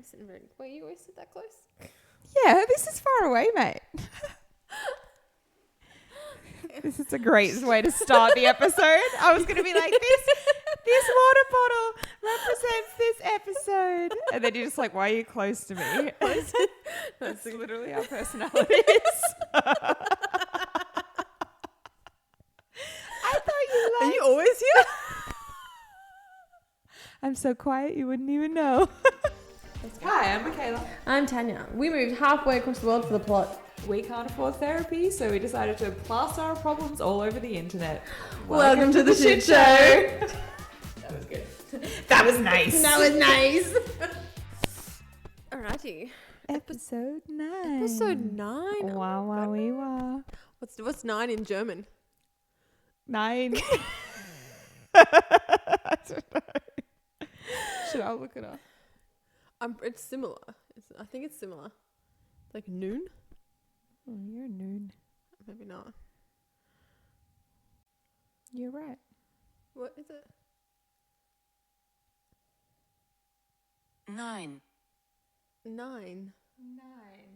sitting very... Wait, you always sit that close? Yeah, this is far away, mate. This is a great way to start the episode. I was going to be like, this water bottle represents this episode. And then you're just like, why are you close to me? That's literally our personalities. I thought you liked... Are you always here? I'm so quiet you wouldn't even know. Hi, I'm Michaela. I'm Tanya. We moved halfway across the world for the plot. We can't afford therapy, so we decided to plaster our problems all over the internet. Welcome to the shit show. That was good. That was nice. That was nice. Alrighty. Episode 9. Episode 9. Wow, wow, wee, wow. What's 9 in German? 9. I don't know. Should I look it up? It's similar. I think it's similar. Like noon? Oh, you're a noon. Maybe not. You're right. What is it? 9. 9. 9.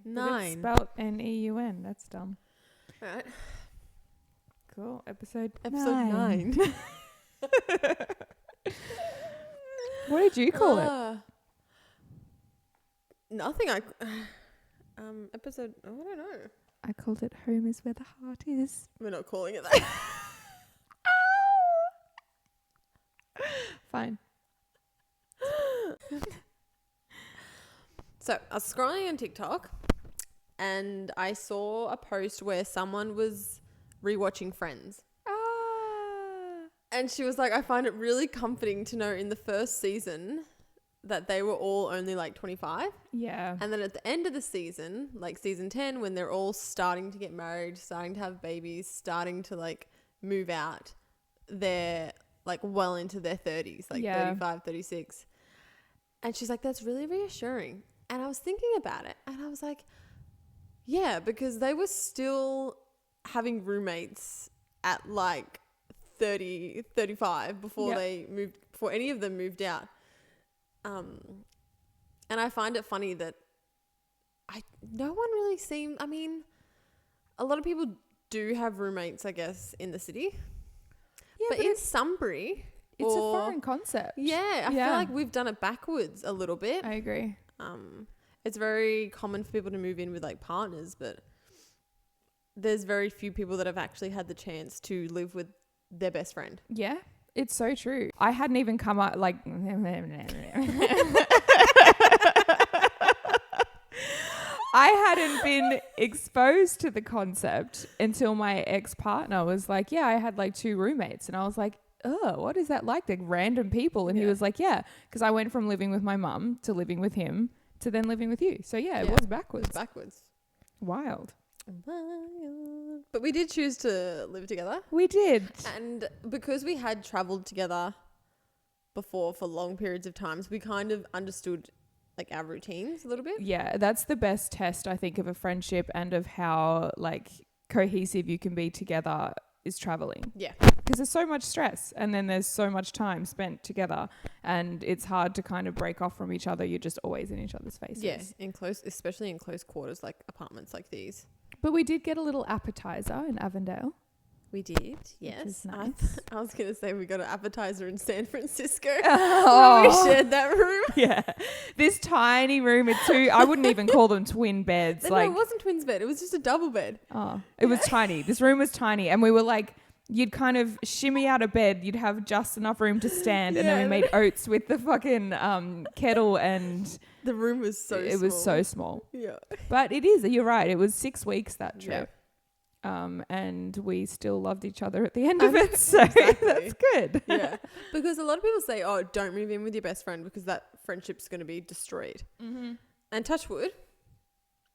9. It's spelled N-E-U-N. That's dumb. Alright. Cool. Episode 9. What did you call it? Nothing. Episode... I don't know. I called it Home is Where the Heart Is. We're not calling it that. Fine. So I was scrolling on TikTok and I saw a post where someone was rewatching Friends. And she was like, I find it really comforting to know in the first season that they were all only like 25. Yeah. And then at the end of the season, like season 10, when they're all starting to get married, starting to have babies, starting to like move out, they're like well into their 30s, like 35, 36. And she's like, that's really reassuring. And I was thinking about it and I was like, yeah, because they were still having roommates at like 30, 35 before they moved, before any of them moved out. And I find it funny that no one really seemed, I mean, a lot of people do have roommates, I guess, in the city. Yeah, but in Sunbury, it's a foreign concept. Yeah, I feel like we've done it backwards a little bit. I agree. It's very common for people to move in with like partners, but there's very few people that have actually had the chance to live with their best friend. Yeah, it's so true. I hadn't even come up like... I hadn't been exposed to the concept until my ex-partner was like, yeah, I had like 2 roommates. And I was like, oh, what is that like? Like random people. And he was like, yeah, because I went from living with my mum to living with him to then living with you. So yeah, it was backwards. It was backwards. Wild. But we did choose to live together. We did. And because we had traveled together before for long periods of times, we kind of understood like our routines a little bit. Yeah, that's the best test, I think, of a friendship and of how like cohesive you can be together is traveling. Yeah. Because there's so much stress and then there's so much time spent together and it's hard to kind of break off from each other. You're just always in each other's faces. Yeah, especially in close quarters like apartments like these. But we did get a little appetizer in Avondale. We did, yes. Which is nice. I was going to say we got an appetizer in San Francisco. Oh. We shared that room. Yeah. This tiny room with 2, I wouldn't even call them twin beds. No, it wasn't twins bed. It was just a double bed. Oh, it was tiny. This room was tiny. And we were like, you'd kind of shimmy out of bed. You'd have just enough room to stand. And then we made oats with the fucking kettle and... The room was so small. It was so small. Yeah. But it is, you're right. It was 6 weeks that trip. And we still loved each other at the end of it. So that's good. Yeah. Because a lot of people say, oh, don't move in with your best friend because that friendship's going to be destroyed. Mm-hmm. And touch wood,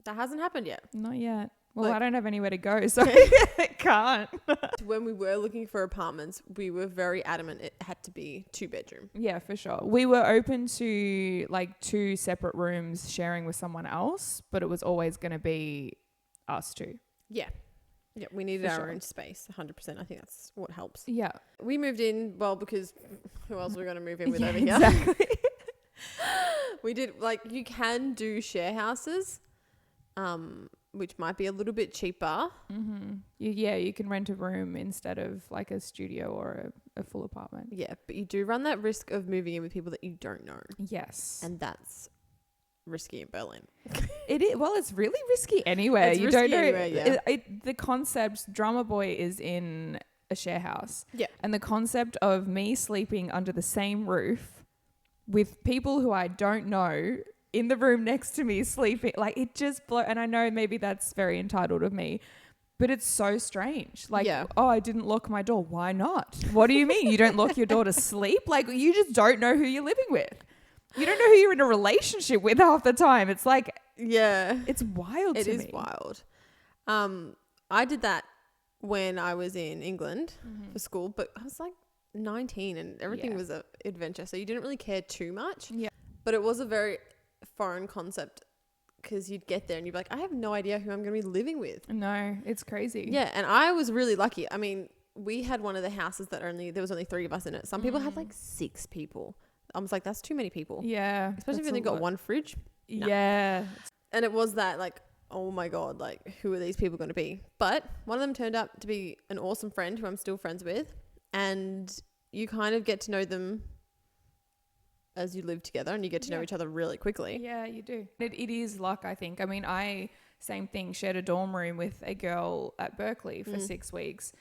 that hasn't happened yet. Not yet. Well, I don't have anywhere to go, so I can't. When we were looking for apartments, we were very adamant it had to be 2-bedroom. Yeah, for sure. We were open to like 2 separate rooms sharing with someone else, but it was always going to be us 2. Yeah. Yeah, we needed our own space, 100%. I think that's what helps. Yeah. We moved in, well, because who else are we going to move in with over here? Exactly. We did, like, you can do share houses, which might be a little bit cheaper. Mm-hmm. You can rent a room instead of like a studio or a full apartment. Yeah, but you do run that risk of moving in with people that you don't know. Yes. And that's risky in Berlin. It is. Well, it's really risky anywhere. It's you risky don't know. anywhere, yeah. The concept, Drummer Boy is in a share house. Yeah. And the concept of me sleeping under the same roof with people who I don't know in the room next to me sleeping, like it just and I know maybe that's very entitled of me, but it's so strange. Like, oh, I didn't lock my door. Why not? What do you mean? You don't lock your door to sleep? Like, you just don't know who you're living with. You don't know who you're in a relationship with half the time. It's like, yeah, it's wild to me. It is wild. I did that when I was in England for school, but I was like 19 and everything was an adventure. So you didn't really care too much. Yeah. But it was a very foreign concept because you'd get there and you'd be like, I have no idea who I'm going to be living with. No, it's crazy. Yeah. And I was really lucky. I mean, we had one of the houses that there was only 3 of us in it. Some people had like 6 people. I was like, that's too many people. Yeah. Especially if you only got one fridge. No. Yeah. And it was that like, oh my God, like who are these people going to be? But one of them turned out to be an awesome friend who I'm still friends with. And you kind of get to know them as you live together and you get to know each other really quickly. Yeah, you do. It is luck, I think. I mean, same thing, shared a dorm room with a girl at Berkeley for 6 weeks.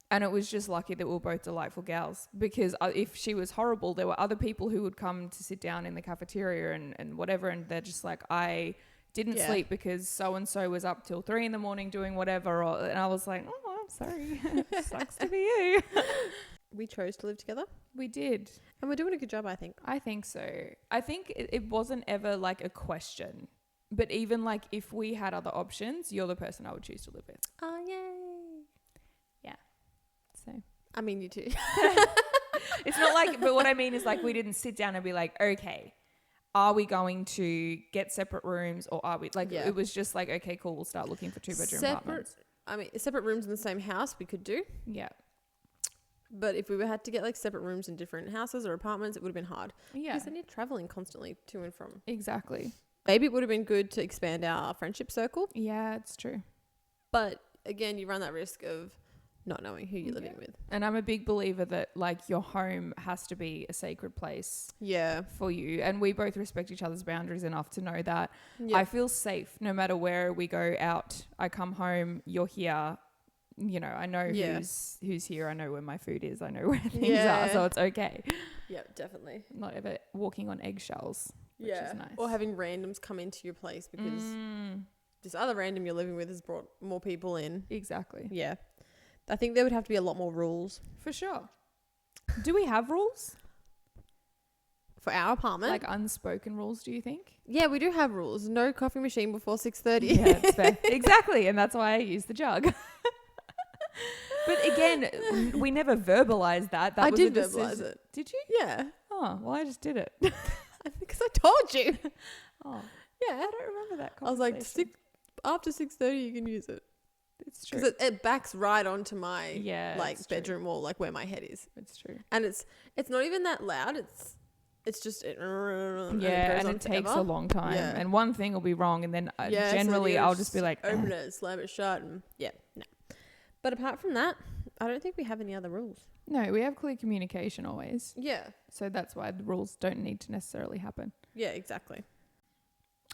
And it was just lucky that we were both delightful gals, because if she was horrible, there were other people who would come to sit down in the cafeteria and whatever. And they're just like, I didn't sleep because so-and-so was up till 3 a.m. doing whatever. And I was like, oh, I'm sorry. Sucks to be you. We chose to live together. We did. And we're doing a good job, I think. I think so. I think it wasn't ever like a question. But even like if we had other options, you're the person I would choose to live with. Oh, yay. Yeah. So. I mean, you too. It's not like, but what I mean is like we didn't sit down and be like, okay, are we going to get separate rooms or are we like, it was just like, okay, cool, we'll start looking for 2-bedroom apartments. I mean, separate rooms in the same house we could do. Yeah. But if we had to get like separate rooms in different houses or apartments, it would have been hard. Yeah. Because then you're traveling constantly to and from. Exactly. Maybe it would have been good to expand our friendship circle. Yeah, it's true. But again, you run that risk of not knowing who you're living with. And I'm a big believer that like your home has to be a sacred place for you. And we both respect each other's boundaries enough to know that I feel safe no matter where we go out. I come home, you're here. You know, I know who's here. I know where my food is. I know where things are. So it's okay. Yeah, definitely. Not ever walking on eggshells, which is nice. Or having randoms come into your place because this other random you're living with has brought more people in. Exactly. Yeah. I think there would have to be a lot more rules. For sure. Do we have rules? For our apartment? Like unspoken rules, do you think? Yeah, we do have rules. No coffee machine before 6:30. Yeah, that's fair. Exactly. And that's why I use the jug. But again, we never verbalized that. I did verbalize it. Did you? Yeah. Oh, well, I just did it. Because I told you. Oh. Yeah. I don't remember that conversation. I was like, after 6:30 you can use it. It's true. Because it backs right onto my bedroom wall, like where my head is. It's true. And it's not even that loud. It's just and it takes a long time. Yeah. And one thing will be wrong, and then generally I'll just be like, open it, slam it shut, and no. But apart from that, I don't think we have any other rules. No, we have clear communication always. Yeah. So that's why the rules don't need to necessarily happen. Yeah, exactly.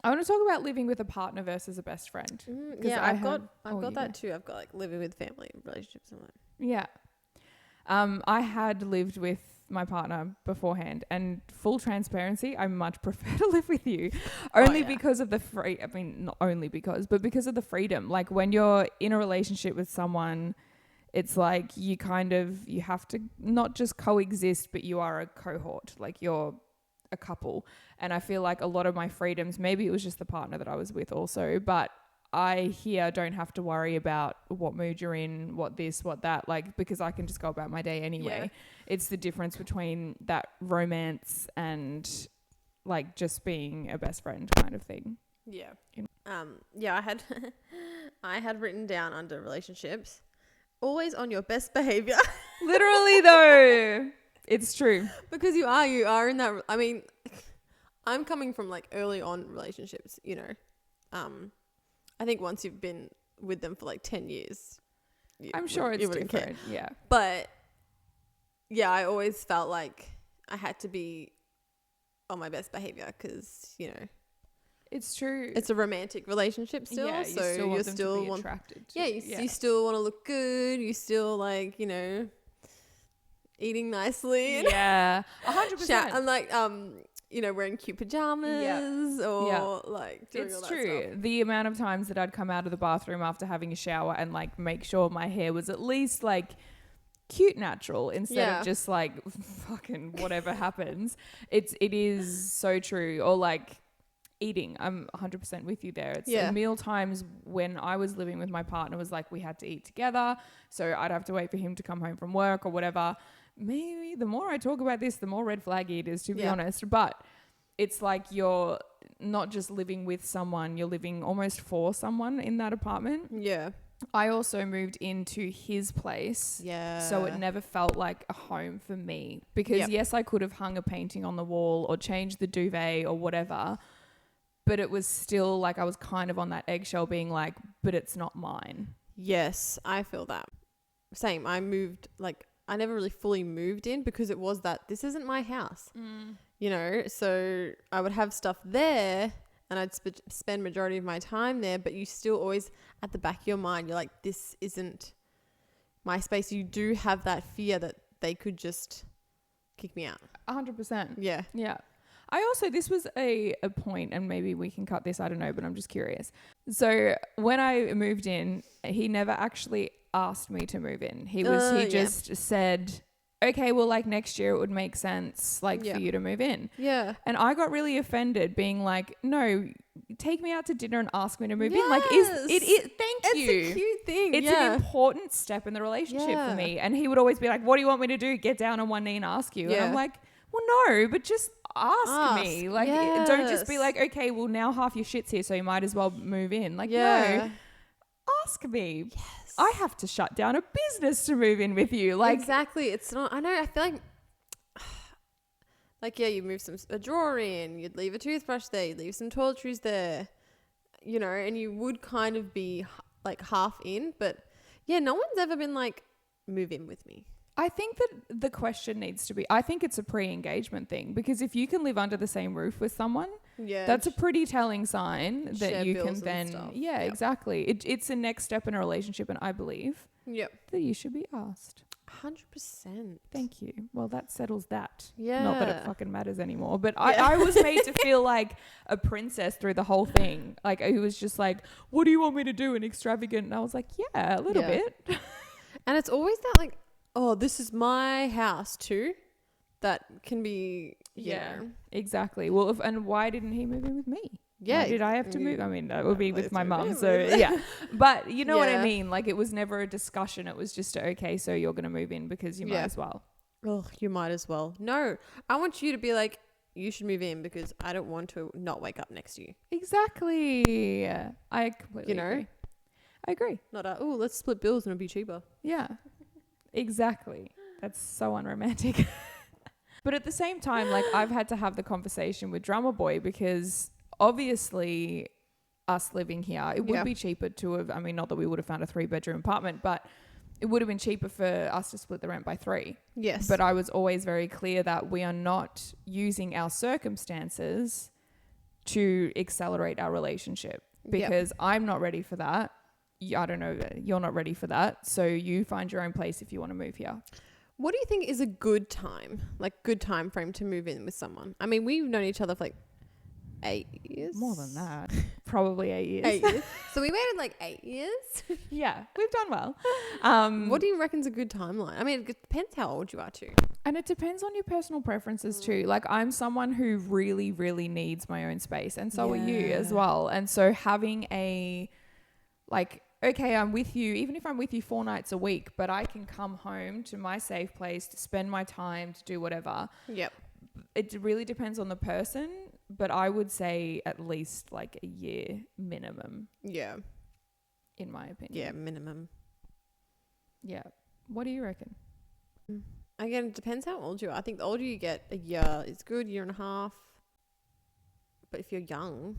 I want to talk about living with a partner versus a best friend. I've got that too. I've got like living with family relationships and that. Yeah. I had lived with my partner beforehand, and full transparency, I much prefer to live with you only because of not only because, but because of the freedom. Like when you're in a relationship with someone, it's like you have to not just coexist, but you are a cohort, like you're a couple. And I feel like a lot of my freedoms, maybe it was just the partner that I was with also, but I here don't have to worry about what mood you're in, what this, what that, like, because I can just go about my day anyway. Yeah. It's the difference between that romance and like just being a best friend kind of thing. Yeah. I had written down under relationships, always on your best behavior. Literally though. It's true. Because you are in that, I mean, I'm coming from like early on relationships, you know. I think once you've been with them for like 10 years, I'm sure it's different. Care. Yeah. But yeah, I always felt like I had to be on my best behavior because, you know, it's true. It's a romantic relationship still. Yeah, so you still want to be attracted to. You still want to look good. You still like, you know, eating nicely. Yeah, 100%. And like, you know, wearing cute pajamas or like doing all that true. stuff. The amount of times that I'd come out of the bathroom after having a shower and like make sure my hair was at least like cute natural instead of just like fucking whatever happens. It is so true. Or like eating, I'm 100% with you there. It's meal times when I was living with my partner was like we had to eat together, so I'd have to wait for him to come home from work or whatever. Maybe the more I talk about this, the more red flaggy it is, to be honest. But it's like you're not just living with someone, you're living almost for someone in that apartment. Yeah. I also moved into his place. Yeah. So it never felt like a home for me. Because yes, I could have hung a painting on the wall or changed the duvet or whatever. But it was still like I was kind of on that eggshell being like, but it's not mine. Yes, I feel that. Same. I moved, like, I never really fully moved in because it was that this isn't my house. You know, so I would have stuff there and I'd spend majority of my time there, but you still always at the back of your mind, you're like, this isn't my space. You do have that fear that they could just kick me out. 100%. Yeah. Yeah. I also, this was a point, and maybe we can cut this, I don't know, but I'm just curious. So when I moved in, he never actually asked me to move in. He just said, okay, well, like next year it would make sense like for you to move in. Yeah. And I got really offended being like, no, take me out to dinner and ask me to move in. Like, thank you. It's a cute thing. It's an important step in the relationship for me. And he would always be like, what do you want me to do? Get down on one knee and ask you. And I'm like, well, no, but just ask me. Like, don't just be like, okay, well, now half your shit's here, so you might as well move in. Like, no, ask me. Yes. I have to shut down a business to move in with you. Like, exactly. It's not, I know, I feel like, you move a drawer in, you'd leave a toothbrush there, you'd leave some toiletries there, you know, and you would kind of be like half in, but no one's ever been like, move in with me. I think that the question needs to be, I think it's a pre-engagement thing, because if you can live under the same roof with someone, that's a pretty telling sign that you can then, exactly. It's a next step in a relationship, and I believe that you should be asked. 100%. Thank you. Well, that settles that. Yeah. Not that it fucking matters anymore, but I was made to feel like a princess through the whole thing. Like, it was just like, what do you want me to do? And extravagant. And I was like, yeah, a little bit. And it's always that like, oh, this is my house too. That can be, you know. Exactly. Well, and why didn't he move in with me? Yeah. Why did I have to move? I mean, that would be with my mum. So but you know what I mean? Like, it was never a discussion. It was just, okay, so you're going to move in because you might as well. Oh, you might as well. No, I want you to be like, you should move in because I don't want to not wake up next to you. Exactly. I completely agree. I agree. Not let's split bills and it'll be cheaper. Yeah. Exactly. That's so unromantic. But at the same time, like, I've had to have the conversation with Drummer Boy because obviously us living here, it would be cheaper to have, I mean, not that we would have found a 3-bedroom apartment, but it would have been cheaper for us to split the rent by 3. Yes. But I was always very clear that we are not using our circumstances to accelerate our relationship because I'm not ready for that. I don't know, you're not ready for that. So you find your own place if you want to move here. What do you think is a good time, like good time frame to move in with someone? I mean, we've known each other for like 8 years. More than that. Probably 8 years. 8 years. So we waited like 8 years. Yeah, we've done well. What do you reckon's a good timeline? I mean, it depends how old you are too. And it depends on your personal preferences too. Like, I'm someone who really, really needs my own space, and so are you as well. And so having a, like, okay, I'm with you, even if I'm with you 4 nights a week, but I can come home to my safe place to spend my time, to do whatever. Yep. It really depends on the person, but I would say at least like a year minimum. Yeah. In my opinion. Yeah, minimum. Yeah. What do you reckon? Again, it depends how old you are. I think the older you get, a year is good, year and a half. but if you're young,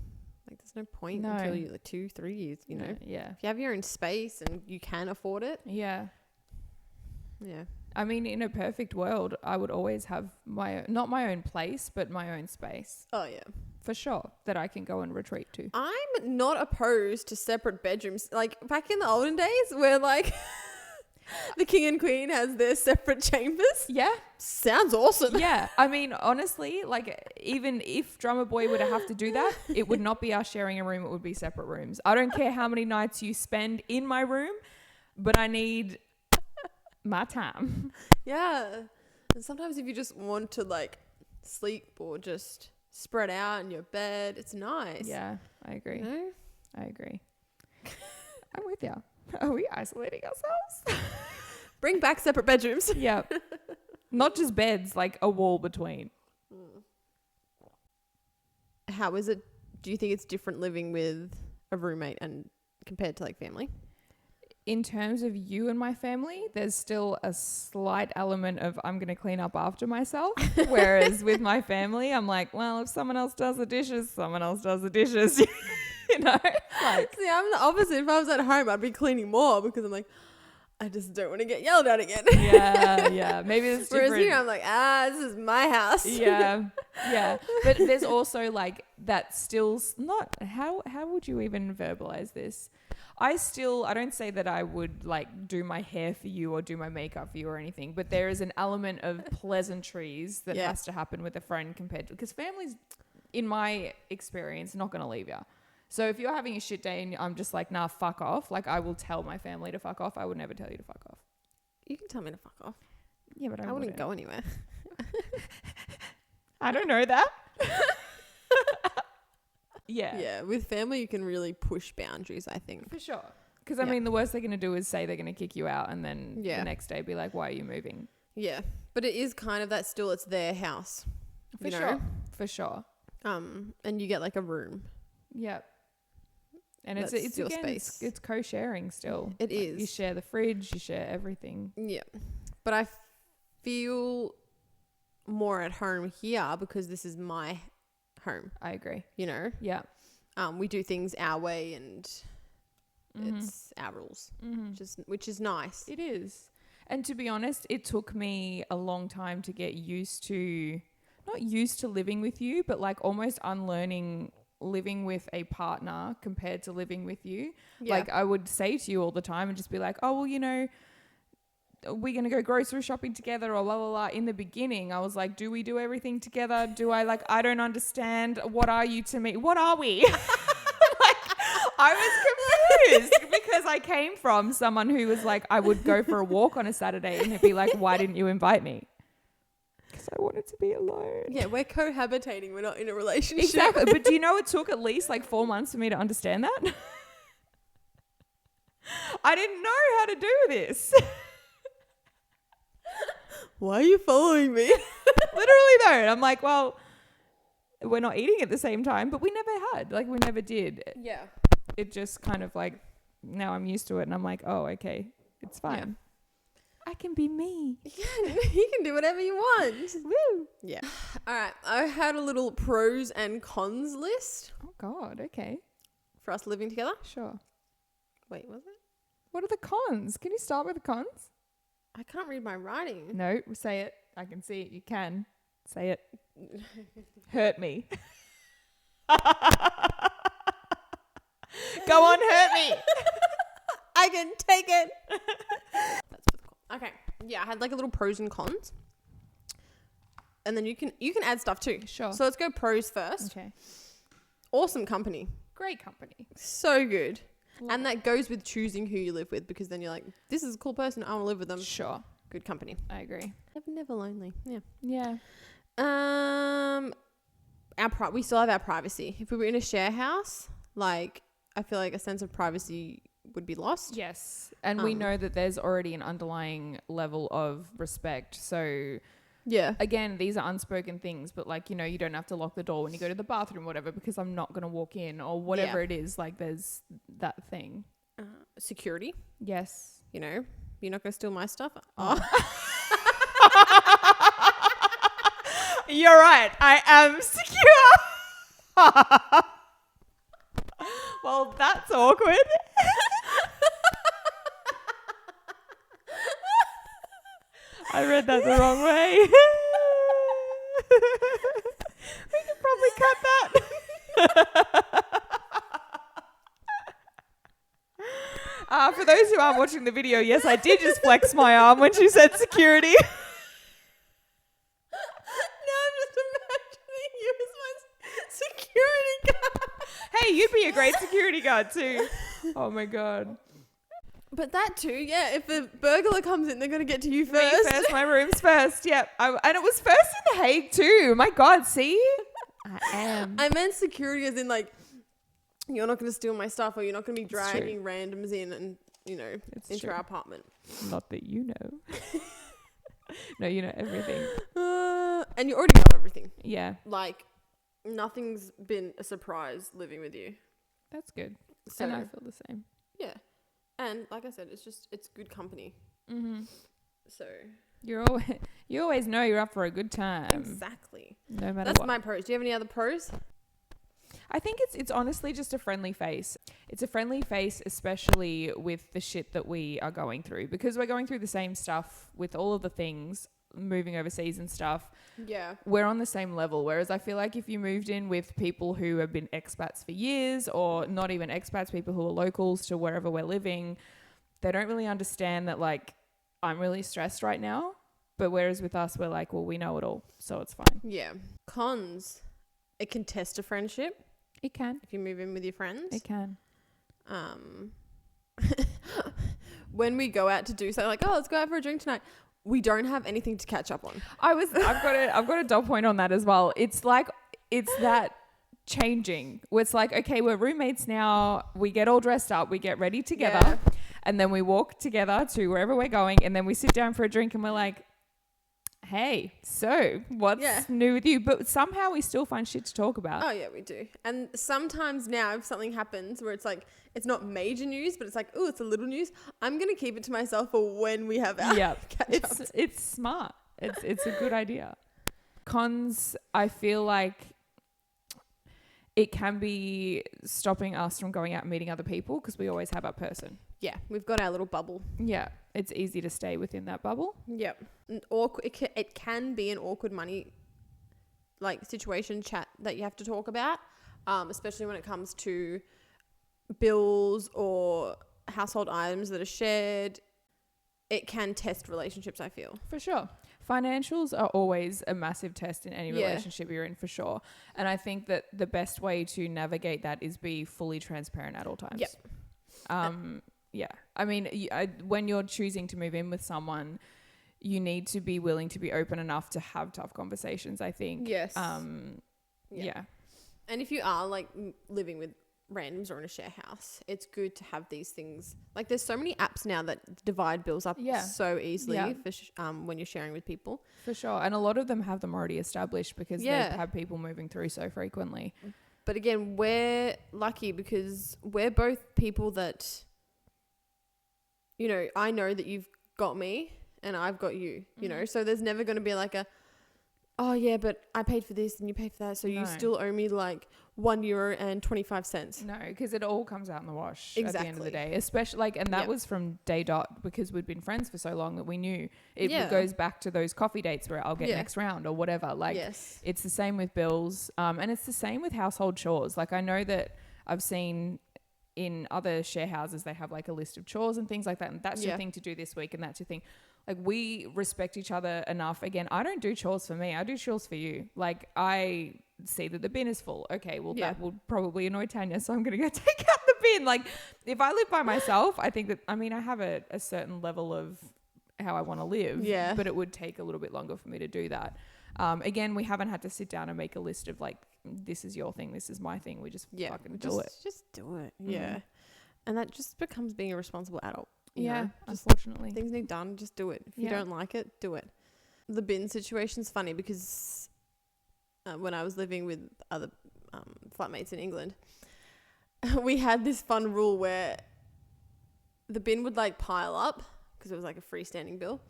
like there's no point until you're like 2-3 years, you know. Yeah. If you have your own space and you can afford it. Yeah. Yeah. I mean, in a perfect world, I would always have not my own place, but my own space. Oh yeah. For sure, that I can go and retreat to. I'm not opposed to separate bedrooms. Like back in the olden days where like the king and queen has their separate chambers. Yeah. Sounds awesome. Yeah. I mean, honestly, like even if Drummer Boy were to have to do that, it would not be us sharing a room. It would be separate rooms. I don't care how many nights you spend in my room, but I need my time. Yeah. And sometimes if you just want to like sleep or just spread out in your bed, it's nice. Yeah, I agree. You know? I agree. I'm with you. Are we isolating ourselves? Bring back separate bedrooms. Yeah. Not just beds, like a wall between. How is it? Do you think it's different living with a roommate and compared to like family? In terms of you and my family, there's still a slight element of I'm going to clean up after myself. Whereas with my family, I'm like, well, if someone else does the dishes, someone else does the dishes. You know? Like, see, I'm the opposite. If I was at home, I'd be cleaning more because I'm like, I just don't want to get yelled at again. Yeah. Maybe it's different. Whereas here, I'm like, this is my house. Yeah. But there's also like that still not, how would you even verbalize this? I don't say that I would like do my hair for you or do my makeup for you or anything, but there is an element of pleasantries that has to happen with a friend compared to, because family's, in my experience, not going to leave you. So if you're having a shit day and I'm just like, nah, fuck off, like I will tell my family to fuck off. I would never tell you to fuck off. You can tell me to fuck off. Yeah, but I wouldn't go anywhere. I don't know that. Yeah, with family you can really push boundaries, I think. For sure. Because I mean, the worst they're going to do is say they're going to kick you out and then the next day be like, why are you moving? Yeah. But it is kind of that still, it's their house. For sure. And you get like a room. Yep. And it's your again, space. It's co-sharing still. It is. You share the fridge, you share everything. Yeah. But I feel more at home here because this is my home. I agree. You know? Yeah. We do things our way and it's our rules, which is nice. It is. And to be honest, it took me a long time to get not used to living with you, but like almost unlearning living with a partner compared to living with you. Yeah. Like I would say to you all the time and just be like, oh, well, you know, we're going to go grocery shopping together or blah, blah, blah. In the beginning, I was like, do we do everything together? Do I I don't understand. What are you to me? What are we? I was confused because I came from someone who was like, I would go for a walk on a Saturday and he'd be like, why didn't you invite me? Because I wanted to be alone. Yeah, we're cohabitating. We're not in a relationship. Exactly. But do you know it took at least 4 months for me to understand that? I didn't know how to do this. Why are you following me? Literally though. And I'm like, well, we're not eating at the same time, but we never had. We never did. Yeah. It just kind of now I'm used to it and I'm like, oh, okay, it's fine. Yeah. I can be me. Yeah, you can do whatever you want. Woo. Yeah. All right. I had a little pros and cons list. Oh, God. Okay. For us living together? Sure. Wait, was it? What are the cons? Can you start with the cons? I can't read my writing. No, say it. I can see it. You can. Say it. Hurt me. Go on, hurt me. I can take it. That's for the con. Okay. Yeah, I had a little pros and cons. And then you can add stuff too. Sure. So let's go pros first. Okay. Awesome company. Great company. So good. And that goes with choosing who you live with because then you're like, this is a cool person. I want to live with them. Sure. Good company. I agree. Never lonely. Yeah. Yeah. We still have our privacy. If we were in a share house, I feel like a sense of privacy would be lost. Yes. And we know that there's already an underlying level of respect. So yeah, again, these are unspoken things, but you don't have to lock the door when you go to the bathroom, whatever, because I'm not going to walk in or whatever it is. There's that thing. Security. Yes. You're not going to steal my stuff. Oh. You're right. I am secure. Well, that's awkward. I read that the wrong way. We could probably cut that. For those who aren't watching the video, yes, I did just flex my arm when she said security. Now I'm just imagining you as my security guard. Hey, you'd be a great security guard too. Oh my God. But that too, yeah. If a burglar comes in, they're going to get to you first. Me first, my room's first. Yep. And it was first in The Hague too. My God, see? I am. I meant security as in like, you're not going to steal my stuff, or you're not going to be dragging randoms in and, into our apartment. Not that you know. No, you know everything. And you already know everything. Yeah. Like, nothing's been a surprise living with you. That's good. So, and I feel the same. Yeah. And like I said, it's good company. Mm-hmm. So you always know you're up for a good time. Exactly. No matter That's what. my pros. Do you have any other pros? I think it's honestly just a friendly face. It's a friendly face, especially with the shit that we are going through, because we're going through the same stuff with all of the things, moving overseas and stuff. Yeah. We're on the same level. Whereas I feel like if you moved in with people who have been expats for years, or not even expats, people who are locals to wherever we're living, they don't really understand that, like, I'm really stressed right now. But whereas with us, we're like, well, we know it all, so it's fine. Yeah. Cons. It can test a friendship. It can. If you move in with your friends. It can. When we go out to do something, like, oh, let's go out for a drink tonight, we don't have anything to catch up on. I've got a dot point on that as well. It's like, it's that changing. It's like, okay, we're roommates now. We get all dressed up. We get ready together. Yeah. And then we walk together to wherever we're going. And then we sit down for a drink and we're like, hey, so what's new with you? But somehow we still find shit to talk about. Oh, yeah, we do. And sometimes now if something happens where it's like, it's not major news, but it's like, oh, it's a little news, I'm going to keep it to myself for when we have our catch-ups. It's smart. It's a good idea. Cons, I feel like it can be stopping us from going out and meeting other people because we always have our person. Yeah, we've got our little bubble. Yeah, it's easy to stay within that bubble. Yep. It can be an awkward money situation chat that you have to talk about, especially when it comes to bills or household items that are shared. It can test relationships, I feel. For sure. Financials are always a massive test in any relationship you're in, for sure. And I think that the best way to navigate that is be fully transparent at all times. Yep. Yeah. I mean, when you're choosing to move in with someone, you need to be willing to be open enough to have tough conversations, I think. Yes. Yeah. And if you are living with randoms or in a share house, it's good to have these things. Like, there's so many apps now that divide bills up so easily for when you're sharing with people. For sure. And a lot of them have them already established because they have people moving through so frequently. But again, we're lucky because we're both people that, I know that you've got me and I've got you, so there's never going to be like oh yeah, but I paid for this and you paid for that, so you still owe me like €1.25. No, because it all comes out in the wash exactly. at the end of the day, especially and that was from day dot, because we'd been friends for so long that we knew it goes back to those coffee dates where I'll get next round or whatever. It's the same with bills, and it's the same with household chores. Like, I know that I've seen in other share houses, they have like a list of chores and things like that. And that's your thing to do this week. And that's your thing. Like, we respect each other enough. Again, I don't do chores for me. I do chores for you. Like, I see that the bin is full. Okay, well, that will probably annoy Tanya. So I'm going to go take out the bin. Like, if I live by myself, I think that, I have a certain level of how I want to live. Yeah. But it would take a little bit longer for me to do that. Again, we haven't had to sit down and make a list of like, this is your thing, this is my thing. We just fucking do it. Just do it. Yeah. And that just becomes being a responsible adult. You know? Unfortunately. Things need done, just do it. If you don't like it, do it. The bin situation's funny because when I was living with other flatmates in England, we had this fun rule where the bin would like pile up because it was like a freestanding bill.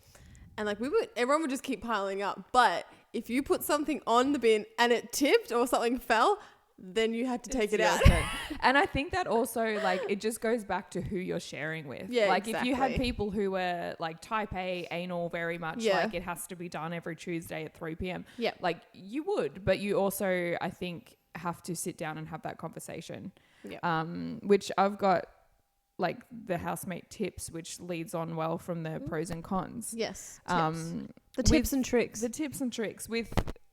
And like everyone would just keep piling up. But if you put something on the bin and it tipped or something fell, then you had to take it out. And I think that also, like, it just goes back to who you're sharing with. Yeah, like exactly. If you had people who were like type A, anal, very much like it has to be done every Tuesday at 3 p.m. Yeah. Like you would, but you also, I think, have to sit down and have that conversation. Yeah. Which I've got like the housemate tips, which leads on well from the pros and cons. Yes. The tips and tricks. The tips and tricks with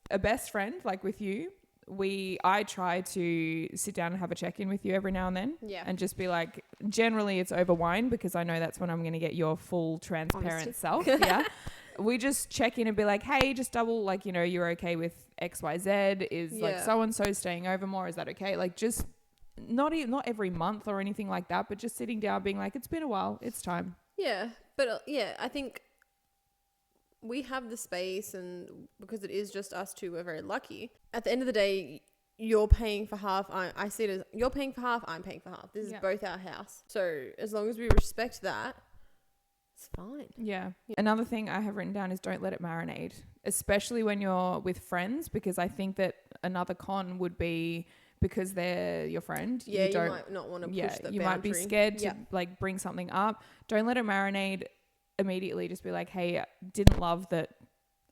a best friend, like with you. I try to sit down and have a check-in with you every now and then, and just be like, generally it's over wine because I know that's when I'm going to get your full transparent self. Yeah. We just check in and be like, hey, just double, like, you know, you're okay with XYZ, is like so-and-so staying over more, is that okay? Like, just not every month or anything like that, but just sitting down being like, it's been a while, it's time. Yeah. But I think we have the space, and because it is just us two, we're very lucky. At the end of the day, you're paying for half. I see it as you're paying for half, I'm paying for half. This is both our house. So as long as we respect that, it's fine. Yeah. Another thing I have written down is don't let it marinate, especially when you're with friends, because I think that another con would be because they're your friend. Yeah, you might not want to push the boundary. You might be scared to like bring something up. Don't let it marinate. Immediately just be like, hey, didn't love that,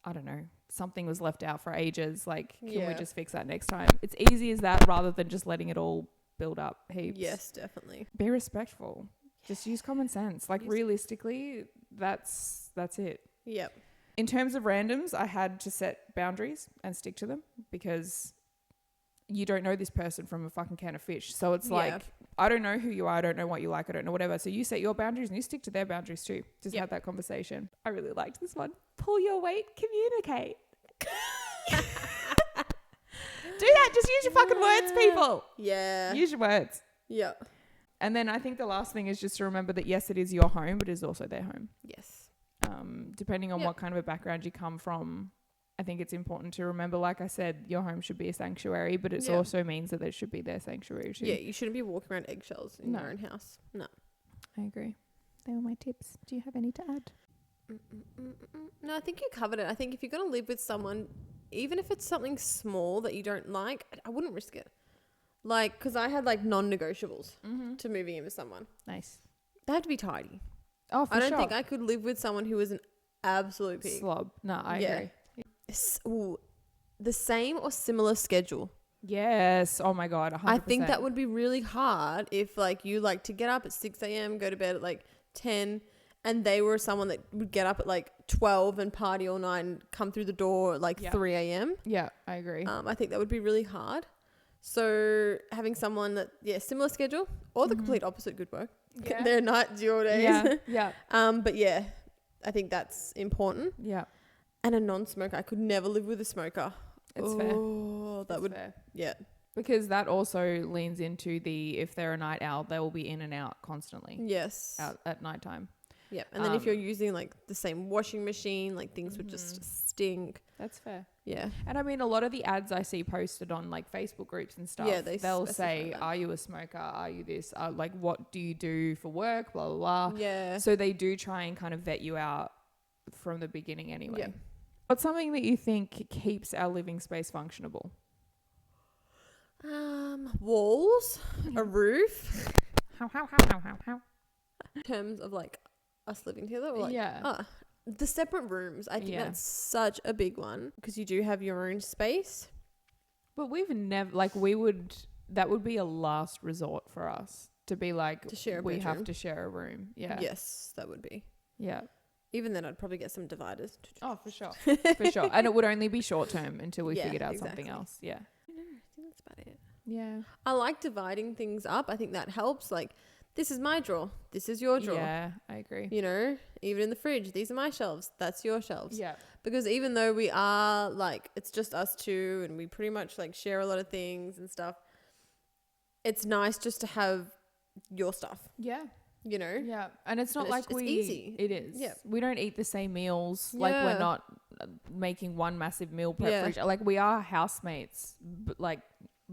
I don't know, something was left out for ages, like can we just fix that next time? It's easy as that, rather than just letting it all build up heaps. Yes, definitely. Be respectful. Just use common sense. Like realistically, that's it. Yep. In terms of randoms, I had to set boundaries and stick to them, because you don't know this person from a fucking can of fish. So it's like, I don't know who you are. I don't know what you like. I don't know whatever. So you set your boundaries and you stick to their boundaries too. Just have that conversation. I really liked this one. Pull your weight, communicate. Do that. Just use your fucking words, people. Yeah. Use your words. Yeah. And then I think the last thing is just to remember that, yes, it is your home, but it is also their home. Yes. Depending on what kind of a background you come from, I think it's important to remember, like I said, your home should be a sanctuary, but it also means that it should be their sanctuary too. Yeah, you shouldn't be walking around eggshells in your own house. No. I agree. They were my tips. Do you have any to add? No, I think you covered it. I think if you're going to live with someone, even if it's something small that you don't like, I wouldn't risk it. Like, because I had like non-negotiables to moving in with someone. Nice. They had to be tidy. Oh, for sure. I don't think I could live with someone who was an absolute pig. Slob. No, I agree. The same or similar schedule. Yes. Oh my God. 100%. I think that would be really hard if like you like to get up at 6 a.m., go to bed at like 10, and they were someone that would get up at like 12 and party all night and come through the door at like 3 a.m. Yeah, I agree. I think that would be really hard. So having someone that, similar schedule or the complete opposite could work. Yeah. Their nights, your days. Yeah. But yeah, I think that's important. Yeah. And a non-smoker. I could never live with a smoker. It's fair. That would, fair. Yeah. Because that also leans into if they're a night owl, they will be in and out constantly. Yes. Out at nighttime. Yep. And then if you're using like the same washing machine, like things would just stink. That's fair. Yeah. And I mean, a lot of the ads I see posted on like Facebook groups and stuff, they'll say, are you a smoker? Are you this? Like, what do you do for work? Blah, blah, blah. Yeah. So they do try and kind of vet you out from the beginning anyway. Yeah. What's something that you think keeps our living space functionable? Walls, a roof. How? In terms of like us living together, or like, yeah. The separate rooms. I think that's such a big one because you do have your own space. But we've never that would be a last resort for us to be like, to share a we bedroom. have to share a room. Yeah. Yes, that would be. Yeah. Even then, I'd probably get some dividers. Oh, for sure. For sure. And it would only be short term until we figured out something else. Yeah. I think that's about it. Yeah. I like dividing things up. I think that helps. Like, this is my drawer. This is your drawer. Yeah, I agree. You know, even in the fridge, these are my shelves. That's your shelves. Yeah. Because even though we are like, it's just us two and we pretty much like share a lot of things and stuff, it's nice just to have your stuff. Yeah. You know? Yeah. And it's not it's easy. It is. Yeah. We don't eat the same meals. Like, we're not making one massive meal prep. Like, we are housemates, like,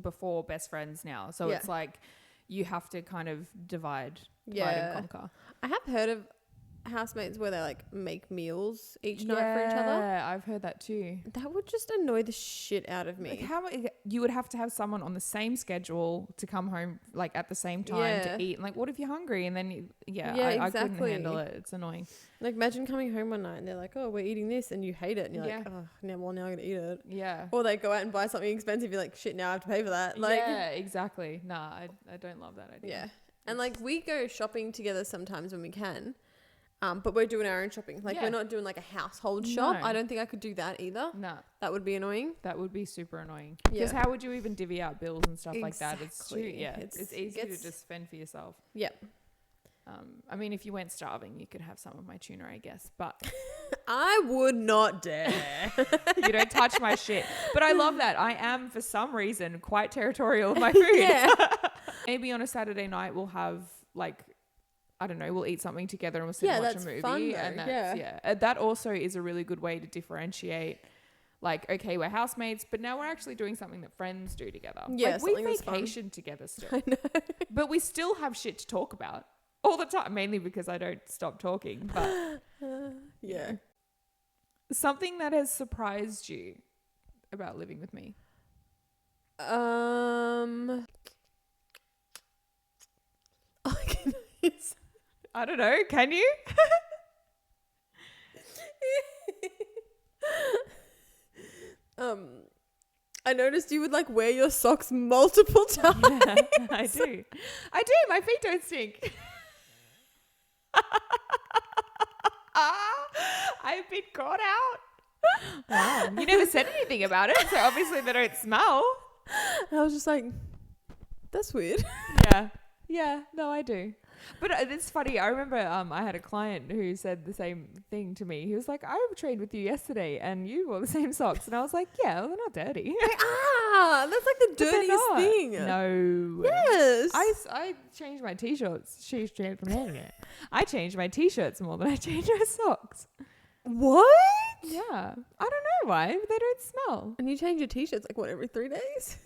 before best friends now. So it's like, you have to kind of divide and conquer. I have heard of housemates where they like make meals each night for each other. Yeah, I've heard that too. That would just annoy the shit out of me. Like how you would have to have someone on the same schedule to come home like at the same time to eat. And like, what if you're hungry? And then I couldn't handle it. It's annoying. Like imagine coming home one night and they're like, "Oh, we're eating this," and you hate it, and you're like, "Oh, now I'm gonna eat it." Yeah. Or they go out and buy something expensive. You're like, "Shit, now I have to pay for that." Like, yeah, exactly. Nah, I don't love that idea. Yeah, and like we go shopping together sometimes when we can. But we're doing our own shopping. Like we're not doing like a household shop. I don't think I could do that either. No. That would be annoying. That would be super annoying. Because how would you even divvy out bills and stuff like that? It's too, it's easy to just fend for yourself. Yep. I mean, if you went starving, you could have some of my tuna, I guess. But I would not dare. You don't touch my shit. But I love that. I am, for some reason, quite territorial of my food. Yeah. Maybe on a Saturday night, we'll have like, I don't know, we'll eat something together and we'll sit and watch a movie. Fun, and that's, that also is a really good way to differentiate. Like, okay, we're housemates, but now we're actually doing something that friends do together. Yeah, like, we vacation together still. I know. But we still have shit to talk about all the time, mainly because I don't stop talking. But yeah. Something that has surprised you about living with me? I don't know. Can you? I noticed you would like wear your socks multiple times. Yeah, I do. My feet don't stink. I've been caught out. Wow. You never said anything about it, so obviously they don't smell. I was just like, that's weird. Yeah. No, I do. But it's funny. I remember I had a client who said the same thing to me. He was like, I trained with you yesterday and you wore the same socks. And I was like, yeah, well, they're not dirty. That's like the dirtiest thing. No. Yes. I changed my t-shirts. I changed my t-shirts more than I changed my socks. What? Yeah. I don't know why. They don't smell. And you change your t-shirts like what, every 3 days?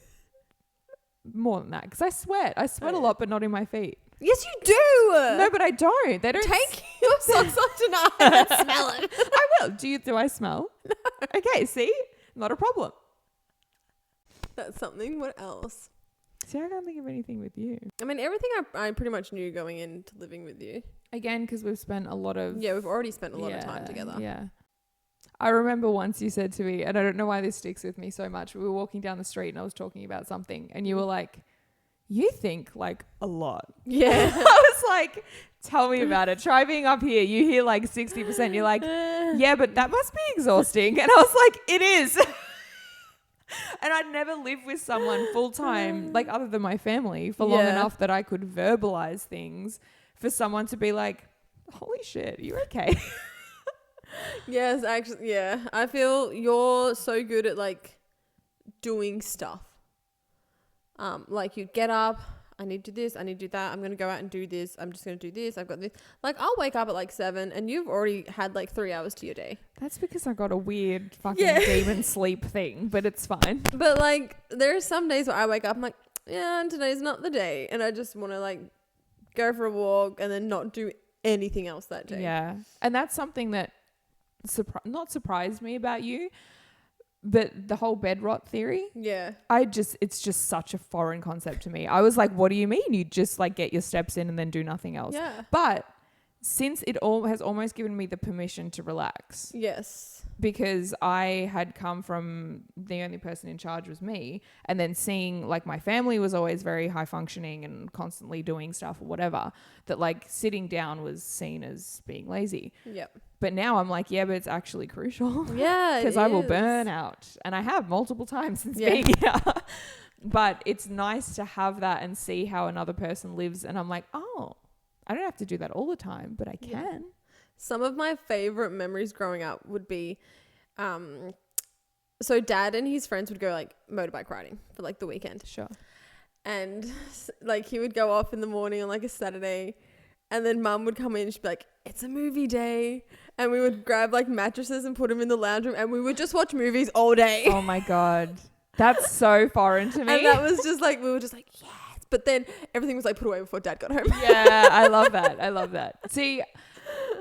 More than that. Because I sweat a lot, but not in my feet. Yes, you do. No, but I don't. They don't. Take your socks off tonight and smell it. I will. Do I smell? No. Okay, see? Not a problem. That's something. What else? See, I can't think of anything with you. I mean, everything I pretty much knew going into living with you. Again, because we've spent a lot of... Yeah, we've already spent a lot of time together. Yeah. I remember once you said to me, and I don't know why this sticks with me so much, we were walking down the street and I was talking about something and you were like, you think like a lot. Yeah. I was like, tell me about it. Try being up here. You hear like 60%. You're like, yeah, but that must be exhausting. And I was like, it is. And I'd never lived with someone full time, like other than my family, for long enough that I could verbalize things for someone to be like, holy shit, you okay? Yes, actually, yeah. I feel you're so good at like doing stuff. Like you get up, I need to do this, I need to do that, I'm going to go out and do this, I'm just going to do this, I've got this. Like I'll wake up at like 7 and you've already had like 3 hours to your day. That's because I got a weird fucking demon sleep thing, but it's fine. But like there are some days where I wake up, I'm like, yeah, today's not the day. And I just want to like go for a walk and then not do anything else that day. Yeah. And that's something that not surprised me about you, but the whole bed rot theory. Yeah. It's just such a foreign concept to me. I was like, what do you mean? You just like get your steps in and then do nothing else. Yeah. But since it all has almost given me the permission to relax. Yes. Because I had come from the only person in charge was me, and then seeing like my family was always very high functioning and constantly doing stuff or whatever, that like sitting down was seen as being lazy. Yep. But now I'm like, yeah, but it's actually crucial. Yeah. Because I will burn out, and I have multiple times since being here. But it's nice to have that and see how another person lives, and I'm like, oh, I don't have to do that all the time, but I can. Yeah. Some of my favorite memories growing up would be, so Dad and his friends would go like motorbike riding for like the weekend. Sure. And like he would go off in the morning on like a Saturday, and then Mum would come in and she'd be like, it's a movie day. And we would grab like mattresses and put them in the lounge room and we would just watch movies all day. Oh my God. That's so foreign to me. And that was just like, we were just like, yes. But then everything was like put away before Dad got home. Yeah, I love that. See,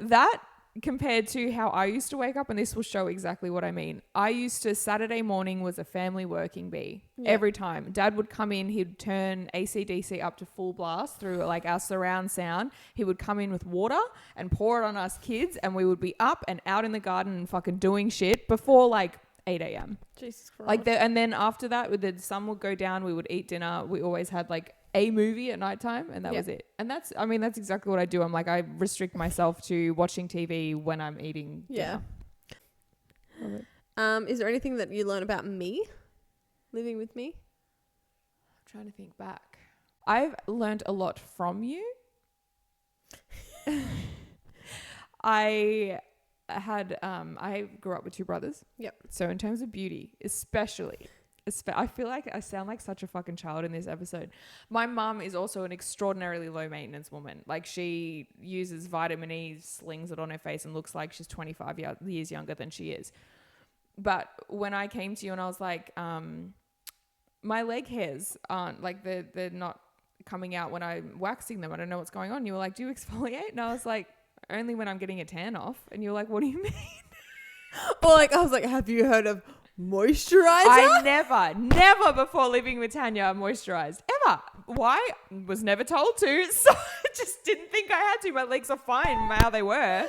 That compared to how I used to wake up, and this will show exactly what I mean. I used to, Saturday morning was a family working bee every time. Dad would come in, he'd turn AC/DC up to full blast through like our surround sound. He would come in with water and pour it on us kids, and we would be up and out in the garden and fucking doing shit before like 8 a.m. Jesus Christ. Like and then after that, the sun would go down, we would eat dinner. We always had like a movie at nighttime, and that was it. And that's exactly what I do. I'm like, I restrict myself to watching TV when I'm eating dinner. Is there anything that you learn about me living with me? I'm trying to think back. I've learned a lot from you. I grew up with two brothers. Yep. So in terms of beauty, especially I feel like I sound like such a fucking child in this episode. My mum is also an extraordinarily low maintenance woman. Like, she uses vitamin E, slings it on her face, and looks like she's 25 years younger than she is. But when I came to you and I was like, my leg hairs aren't like, they're not coming out when I'm waxing them. I don't know what's going on. You were like, do you exfoliate? And I was like, only when I'm getting a tan off. And you were like, what do you mean? Or like, I was like, have you heard of moisturizer? I never before living with Tanya moisturized ever. Why? Was never told to, so I just didn't think I had to. My legs are fine how they were.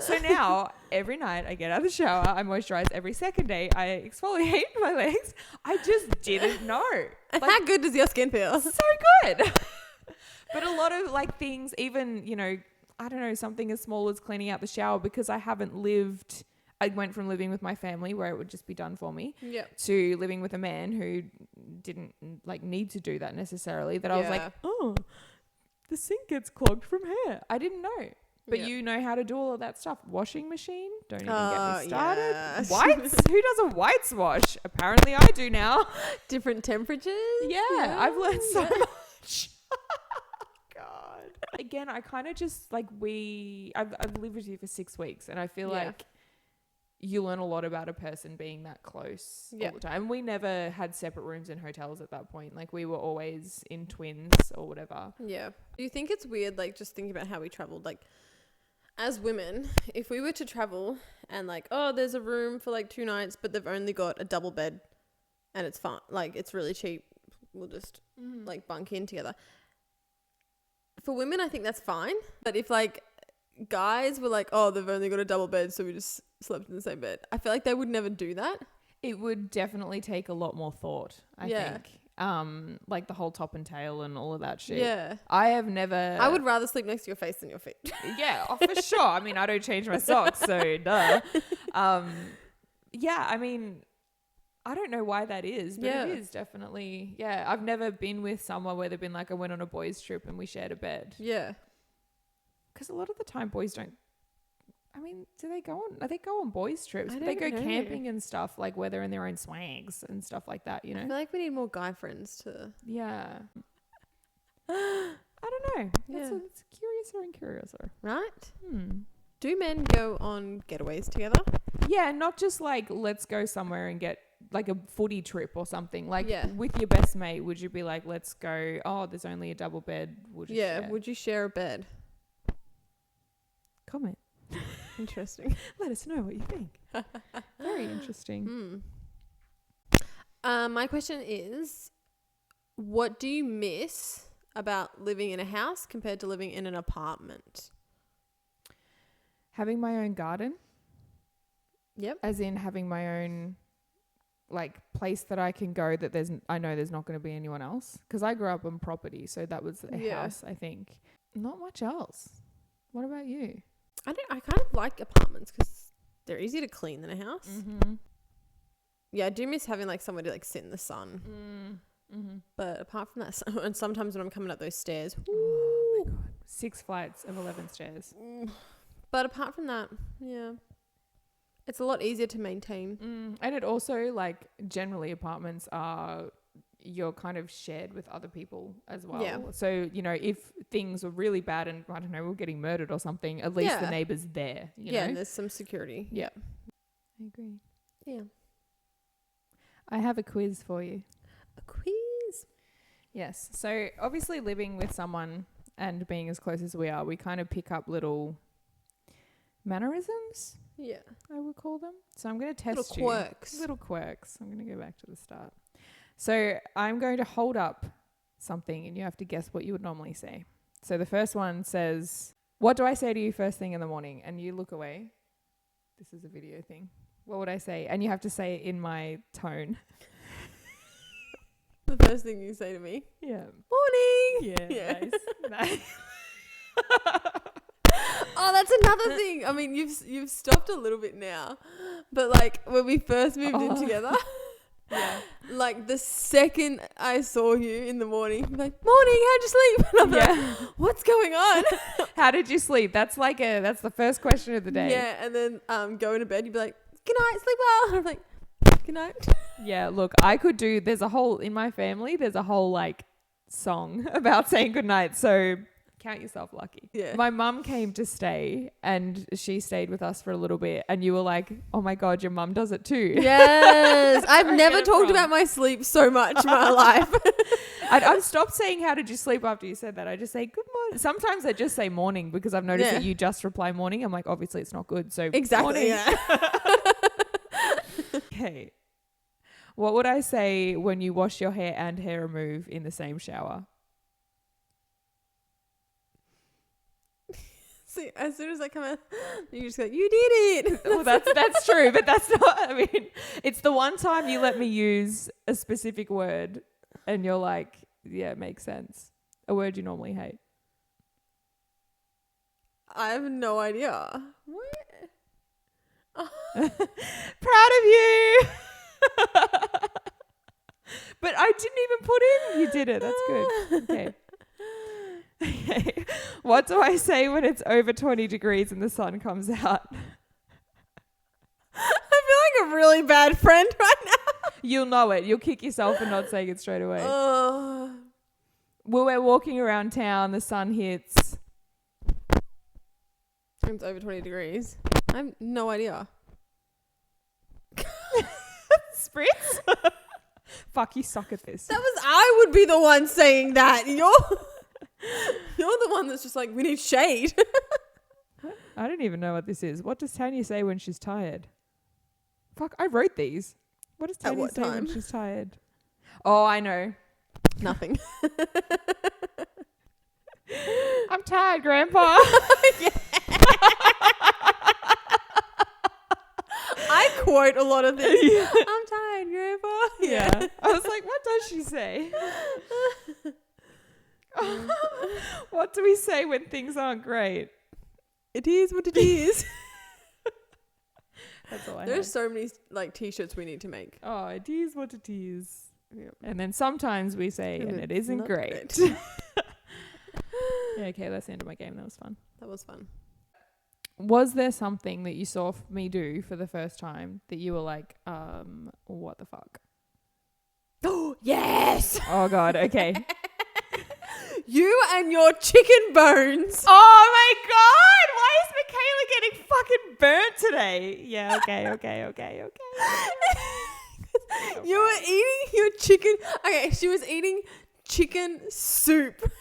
So now every night I get out of the shower, I moisturize. Every second day I exfoliate my legs. I just didn't know. Like, how good does your skin feel? So good. But a lot of like things, even, you know, I don't know, something as small as cleaning out the shower, because I went from living with my family where it would just be done for me to living with a man who didn't like need to do that necessarily. That I was like, oh, the sink gets clogged from hair. I didn't know. But you know how to do all of that stuff. Washing machine, don't even get me started. Yes. Whites? Who does a whites wash? Apparently I do now. Different temperatures? Yeah. I've learned so much. God. Again, I kind of just like I've lived with you for 6 weeks, and I feel like you learn a lot about a person being that close all the time. We never had separate rooms in hotels at that point. Like, we were always in twins or whatever. Yeah. Do you think it's weird, like, just thinking about how we traveled, like, as women, if we were to travel and like, oh, there's a room for like 2 nights, but they've only got a double bed and it's fun, like, it's really cheap, we'll just like bunk in together. For women, I think that's fine. But if like guys were like, oh, they've only got a double bed, so we just slept in the same bed, I feel like they would never do that. It would definitely take a lot more thought, I think. Like the whole top and tail and all of that shit. Yeah. I would rather sleep next to your face than your feet. Yeah, for sure. I mean, I don't change my socks, so duh. Yeah, I mean, I don't know why that is, but it is definitely, I've never been with someone where they've been like, I went on a boys' trip and we shared a bed. Yeah. Because a lot of the time boys don't, I mean, do they go on boys' trips? They go camping and stuff, like where they're in their own swangs and stuff like that, you know? I feel like we need more guy friends to... Yeah. I don't know. It's curiouser and curiouser. Right? Do men go on getaways together? Yeah, not just like, let's go somewhere and get like a footy trip or something. Like with your best mate, would you be like, let's go, oh, there's only a double bed. Would you share? Would you share a bed? Comment. Interesting. Let us know what you think. Very interesting. My question is, what do you miss about living in a house compared to living in an apartment? Having my own garden. Yep. As in having my own like place that I can go that I know there's not going to be anyone else. Because I grew up on property, so that was a house, I think. Not much else. What about you? I kind of like apartments because they're easier to clean than a house. Yeah, I do miss having like somewhere to like sit in the sun. But apart from that, and sometimes when I'm coming up those stairs, oh my God, 6 flights of 11 stairs. But apart from that, it's a lot easier to maintain. And it also, like, generally apartments are, you're kind of shared with other people as well. Yeah. So, you know, if things were really bad and, I don't know, we're getting murdered or something, at least the neighbour's there, you know? And there's some security. Yeah. I agree. Yeah. I have a quiz for you. A quiz? Yes. So, obviously living with someone and being as close as we are, we kind of pick up little mannerisms, Yeah. I would call them. So I'm going to test Little you. quirks. Little quirks. I'm going to go back to the start. So I'm going to hold up something and you have to guess what you would normally say. So the first one says, what do I say to you first thing in the morning? And you look away. This is a video thing. What would I say? And you have to say it in my tone. The first thing you say to me. Yeah. Morning. Yeah. Nice. Oh, that's another thing. I mean, you've stopped a little bit now, but like when we first moved in together, yeah. Like the second I saw you in the morning, you'd be like, morning, how'd you sleep? And I'm like, what's going on? How did you sleep? That's the first question of the day. Yeah, and then going to bed, you'd be like, good night, sleep well. And I'm like, good night. Yeah, look, in my family, there's a whole like song about saying goodnight. So count yourself lucky. Yeah. My mum came to stay and she stayed with us for a little bit and you were like, oh my God, your mum does it too. Yes. I've never talked about my sleep so much in my life. I've stopped saying how did you sleep after you said that. I just say good morning. Sometimes I just say morning because I've noticed that you just reply morning. I'm like, obviously it's not good. So exactly. morning. Yeah. Okay. What would I say when you wash your hair and hair remove in the same shower? See, as soon as I come out, you just go, you did it. Well, that's true, but that's not, I mean, it's the one time you let me use a specific word and you're like, yeah, it makes sense. A word you normally hate. I have no idea. What? Proud of you. But I didn't even put in. You did it. That's good. Okay. Okay. What do I say when it's over 20 degrees and the sun comes out? I feel like a really bad friend right now. You'll know it. You'll kick yourself for not saying it straight away. Well, we're walking around town. The sun hits. It's over 20 degrees. I have no idea. Spritz? Fuck, you suck at this. I would be the one saying that. You're the one that's just like, we need shade. I don't even know what this is. What does Tanya say when she's tired? Fuck, I wrote these. What does Tanya say when she's tired? Oh, I know. Nothing. I'm tired, Grandpa. I quote a lot of things. I'm tired, Grandpa. Yeah. I was like, what does she say? What do we say when things aren't great? It is what it is. That's all I There's so many like t-shirts we need to make. Oh, it is what it is. Yeah. And then sometimes we say, and it isn't great. Yeah, okay, that's the end of my game. That was fun. That was fun. Was there something that you saw me do for the first time that you were like, what the fuck? Oh, yes. Oh, God. Okay. You and your chicken bones. Oh, my God. Why is Michaela getting fucking burnt today? Yeah, okay. You were eating your chicken. Okay, she was eating chicken soup. And,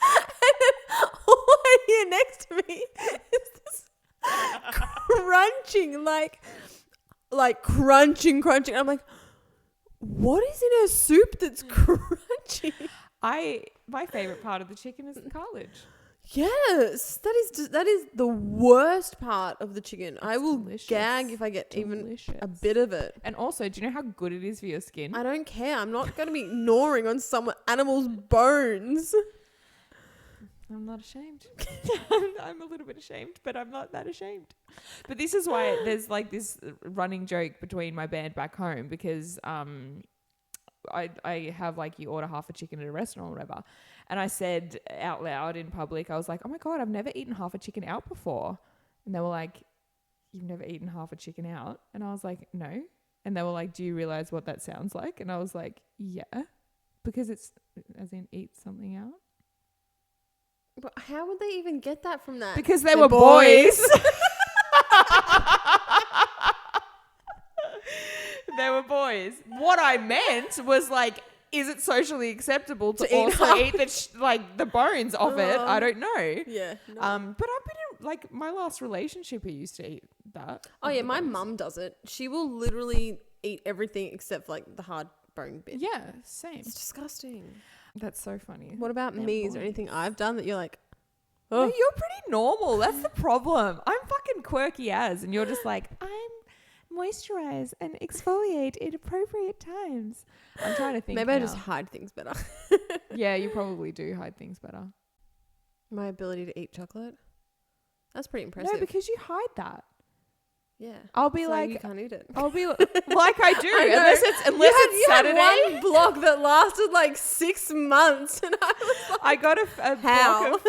and then all I hear next to me is this crunching, like crunching. I'm like, what is in her soup that's crunchy? My favorite part of the chicken is the cartilage. Yes, that is the worst part of the chicken. I will delicious. gag if I get even a bit of it. And also, do you know how good it is for your skin? I don't care. I'm not going to be gnawing on some animal's bones. I'm not ashamed. I'm a little bit ashamed, but I'm not that ashamed. But this is why there's like this running joke between my band back home because I have like you order half a chicken at a restaurant or whatever. And I said out loud in public, I was like, oh my God, I've never eaten half a chicken out before. And they were like, you've never eaten half a chicken out? And I was like, no. And they were like, do you realize what that sounds like? And I was like, yeah, because it's as in eat something out. But how would they even get that from that? Because they were boys. They were boys. What I meant was like, is it socially acceptable to also eat the bones off it? I don't know. Yeah. No. But I've been like my last relationship, I used to eat that. Oh yeah, my mum does it. She will literally eat everything except for, like the hard bone bit. Yeah, same. It's disgusting. That's so funny. What about me? Is there anything I've done that you're like, oh, no, you're pretty normal. That's the problem. I'm fucking quirky as, and you're just like, I'm moisturize and exfoliate at appropriate times. I'm trying to think. Maybe I just hide things better. Yeah, you probably do hide things better. My ability to eat chocolate. That's pretty impressive. No, because you hide that. Yeah. I'll be so like, you can't eat it. I'll be like I do. Unless it's you Saturday. Had one block that lasted like 6 months, and I was like, I got a block of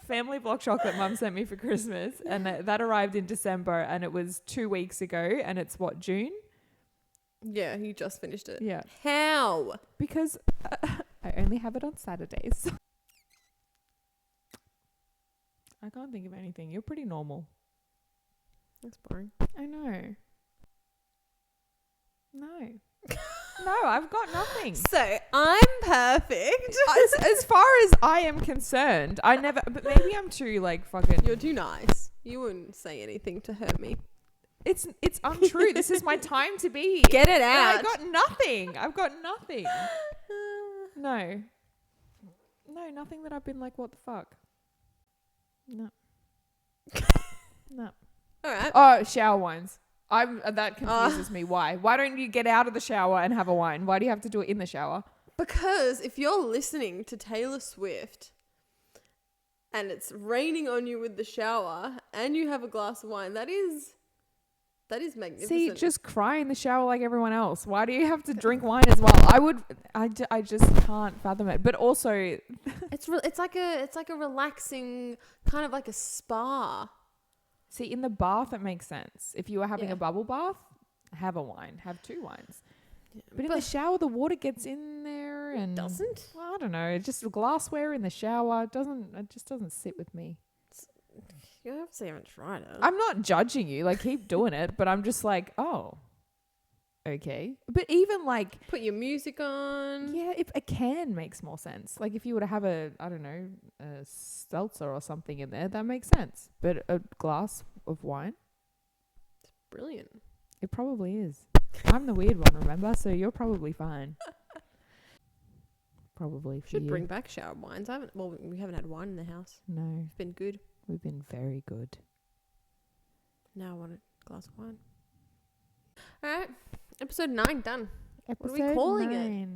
family block chocolate Mum sent me for Christmas, and that arrived in December, and it was 2 weeks ago, and it's what, June? Yeah, you just finished it. Yeah. How? Because I only have it on Saturdays. I can't think of anything. You're pretty normal. That's boring. I know. No. No, I've got nothing. So I'm perfect. As far as I am concerned, I never. But maybe I'm too like fucking. You're too nice. You wouldn't say anything to hurt me. It's untrue. This is my time to be. Get it out. I got nothing. I've got nothing. No, nothing that I've been like, what the fuck? No. No. All right. Oh, shower wines. That confuses me. Why? Why don't you get out of the shower and have a wine? Why do you have to do it in the shower? Because if you're listening to Taylor Swift and it's raining on you with the shower and you have a glass of wine, that is magnificent. See, just cry in the shower like everyone else. Why do you have to drink wine as well? I just can't fathom it. But also, it's like a relaxing kind of like a spa. See, in the bath, it makes sense. If you were having a bubble bath, have a wine. Have 2 wines. Yeah, but in the shower, the water gets in there and... It doesn't? Well, I don't know. It's just glassware in the shower. It just doesn't sit with me. You obviously haven't tried it. I'm not judging you. Like, keep doing it. But I'm just like, oh, okay. But even like... Put your music on. Yeah, if a can makes more sense. Like, if you were to have a seltzer or something in there, that makes sense. But a glass of wine? It's brilliant. It probably is. I'm the weird one, remember? So you're probably fine. Probably for Should bring back shower wines. We haven't had wine in the house. No. It's been good. We've been very good. Now I want a glass of wine. All right. Episode 9 done. What are we calling it?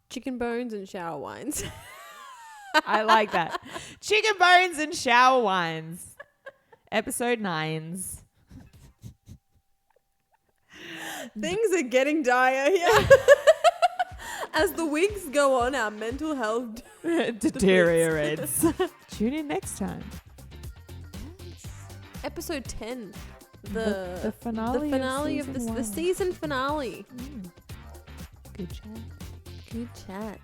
Chicken bones and shower wines. I like that. Chicken bones and shower wines. Episode 9s. Things are getting dire here. As the weeks go on, our mental health deteriorates. Tune in next time. Episode 10. The finale of the season finale. Good chat. Good chat.